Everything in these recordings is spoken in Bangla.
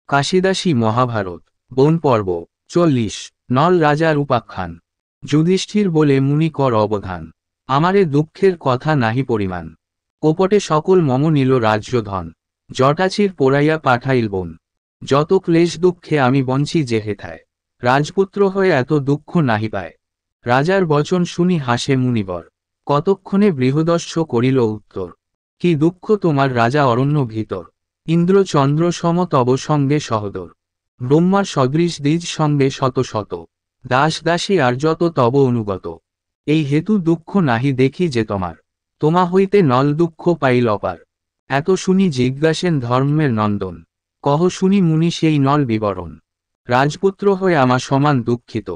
কাশিদাসী মহাভারত বন পর্ব 40 নল রাজার উপাখ্যান। যুধিষ্ঠির বলে, মুনি কর অবধান, আমারে দুঃখের কথা নাহি পরিমাণ। কোপটে সকল মম নিল রাজ্যধন, জটাচির পোড়াইয়া পাঠাইল বন। যত ক্লেশ দুঃখে আমি বঞ্চি যে হেথায়, রাজপুত্র হয়ে এত দুঃখ নাহি পায়। রাজার বচন শুনি হাসে মুনিবর, কতক্ষণে বৃহদস্য করিল উত্তর। কি দুঃখ তোমার রাজা অরণ্য ভিতর, ইন্দ্র চন্দ্র সম তব সঙ্গে সহদর। ব্রহ্মার সদৃশ দ্বিজ সঙ্গে শত শত, দাস দাসী আর যত তব অনুগত। এই হেতু দুঃখ নাহি দেখি যে তোমার, তোমা হইতে নল দুঃখ পাইল অপার। এত শুনি জিজ্ঞাসেন ধর্মের নন্দন, কহ শুনি মুনি সেই নল বিবরণ। রাজপুত্র হয়ে আমা সমান দুঃখিত,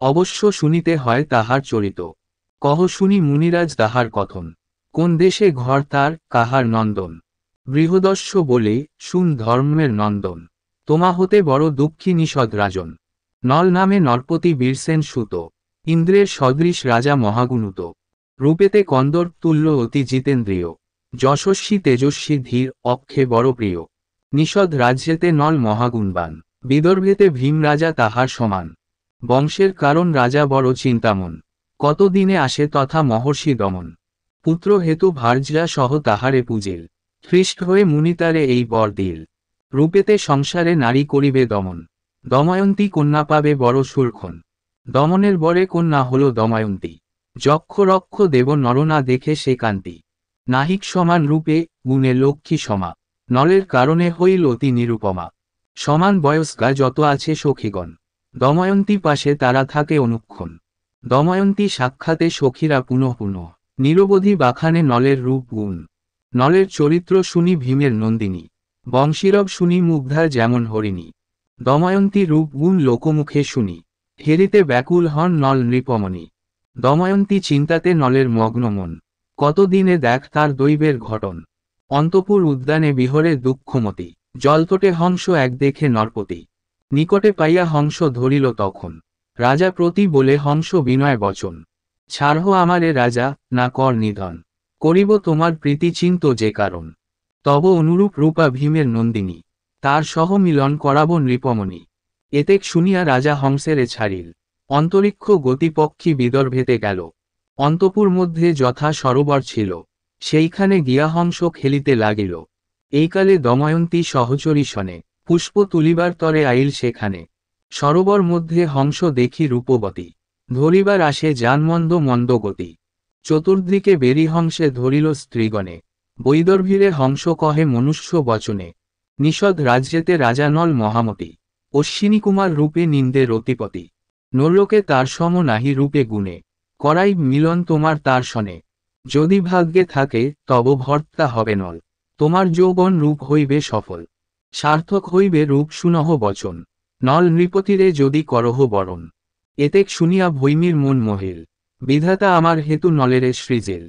অবশ্য শুনিতে হয় তাহার চরিত। কহ শুনি মুনিরাজ তাহার কথন, কোন দেশে ঘর তার, কাহার নন্দন। বৃহদস্য বলে, শুন ধর্মের নন্দন, তোমা হতে বড় দুঃখী নিষদ রাজন। নল নামে নরপতি বীরসেন সুত, ইন্দ্রের সদৃশ রাজা মহাগুণুত। রূপেতে কন্দর্প তুল্য অতি জিতেন্দ্রিয়, যশস্বী তেজস্বী ধীর অক্ষে বড় প্রিয়। নিষদ রাজ্যেতে নল মহাগুণবান, বিদর্ভেতে ভীম রাজা তাহার সমান। বংশের কারণ রাজা বড় চিন্তামন, কতদিনে আসে তথা মহর্ষি দমন। পুত্র হেতু ভার্যা সহ তাহারে পূজেল, হৃষ্ট হয়ে মুনিতারে এই বর দিল। রূপেতে সংসারে নারী করিবে দমন, দময়ন্তী কন্যা পাবে বড় সুরক্ষণ। দমনের বরে কন্যা হল দময়ন্তী, যক্ষ রক্ষ দেব নরনা দেখে সে কান্তি। নাহিক সমান রূপে, গুণে লক্ষ্মী সমা, নলের কারণে হইল অতি নিরুপমা। সমান বয়স্কা যত আছে সখীগণ, দময়ন্তী পাশে তারা থাকে অনুক্ষণ। দময়ন্তী সাক্ষাতে সখীরা পুনঃ পুনঃ, নিরবধি বাখানে নলের রূপ গুণ। নলের চরিত্র শুনি ভীমের নন্দিনী, বংশীরব শুনি মুগ্ধা যেমন হরিণী। দময়ন্তী রূপ গুণ লোকমুখে শুনি, হেরিতে ব্যাকুল হন নল নৃপমণি। দময়ন্তী চিন্তাতে নলের মগ্ন মন, কতদিনে দেখ তার দৈবের ঘটন। অন্তপুর উদ্যানে বিহরে দুঃখমতি, জলতটে হংস এক দেখে নরপতি। নিকটে পাইয়া হংস ধরিল তখন, রাজা প্রতি বলে হংস বিনয় বচন। ছাড়হ আমারে রাজা, না কর নিধন, করিব তোমার প্রীতি চিন্ত যে কারণ। তব অনুরূপ রূপা ভীমের নন্দিনী, তার সহ মিলন করাব নৃপমণি। এতেক শুনিয়া রাজা হংসেরে ছাড়িল, অন্তরিক্ষ গতিপক্ষী বিদর্ভেতে গেল। অন্তপুর মধ্যে যথা সরোবর ছিল, সেইখানে গিয়া হংস খেলিতে লাগিল। এইকালে দময়ন্তী সহচরী শনে, পুষ্প তুলিবার তরে আইল সেখানে। সরোবর মধ্যে হংস দেখি রূপবতী, ধরিবার আসে যানমন্দ মন্দ গতি। চতুর্দিকে বেরি হংসে ধরিল স্ত্রীগণে, বৈদর্ভীরে হংস কহে মনুষ্য বচনে। নিষদ রাজ্যেতে রাজা নল মহামতি, অশ্বিনী কুমার রূপে নিন্দে রতিপতি। নরলোকে তার সম নাহি রূপে গুণে, করাই মিলন তোমার তার শনে। যদি ভাগ্যে থাকে তব ভর্তা হবে নল, তোমার যৌবন রূপ হইবে সফল। সার্থক হইবে রূপ সুনহ বচন, নল নৃপতিরে যদি করহ বরণ। এতেক শুনিয়া ভৈমীর মন মহিল, বিধাতা আমার হেতু নলেরে সৃজেল।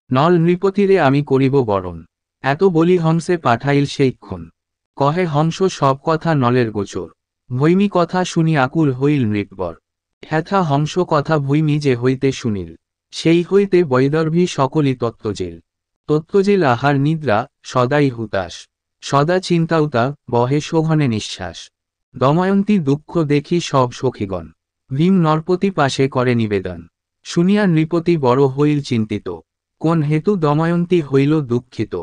নল নৃপতিরে আমি করিব বরণ, এত বলি হংসে পাঠাইল সেইক্ষণ। কহে হংস সব কথা নলের গোচর, ভৈমী কথা শুনি আকুল হইল নৃপবর। হ্যাথা হংস কথা ভৈমী যে হইতে শুনিল, সেই হইতে বৈদর্ভী সকলই তত্ত্বজেল। তত্ত্বজেল আহার নিদ্রা, সদাই হুতাশ, সদা চিন্তাউতা, বহে শোভনে নিঃশ্বাস। দময়ন্তী দুঃখ দেখি সব সখীগণ, ভীম নরপতি পাশে করে নিবেদন। শুনিয়া নৃপতি বড় হইল চিন্তিত, কোন হেতু দময়ন্তী হইল দুঃখিত।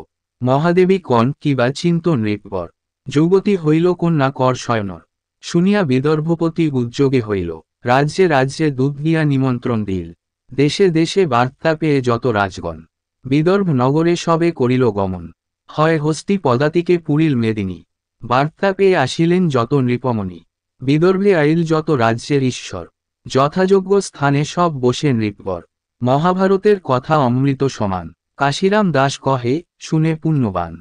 মহাদেবী কন কিবা চিন্ত নৃপবর, যুবতী হইল কন্যা কর শয়নর। শুনিয়া বিদর্ভপতি উদ্যোগে হইল, রাজ্যে রাজ্যে দূত গিয়া নিমন্ত্রণ দিল। দেশে দেশে বার্তা পেয়ে যত রাজগণ, বিদর্ভ নগরে সবে করিল গমন। হয় হস্তি পদাতিকে পুরিল মেদিনী, বার্তা পেয়ে আসিলেন যত নৃপমণি। বিদর্ভে আইল যত রাজ্যের ঈশ্বর, যথাযোগ্য স্থানে সব বসে নৃপবর। মহাভারতের কথা অমৃত সমান, কাশিরাম দাস কহে, শুনে পুণ্যবান।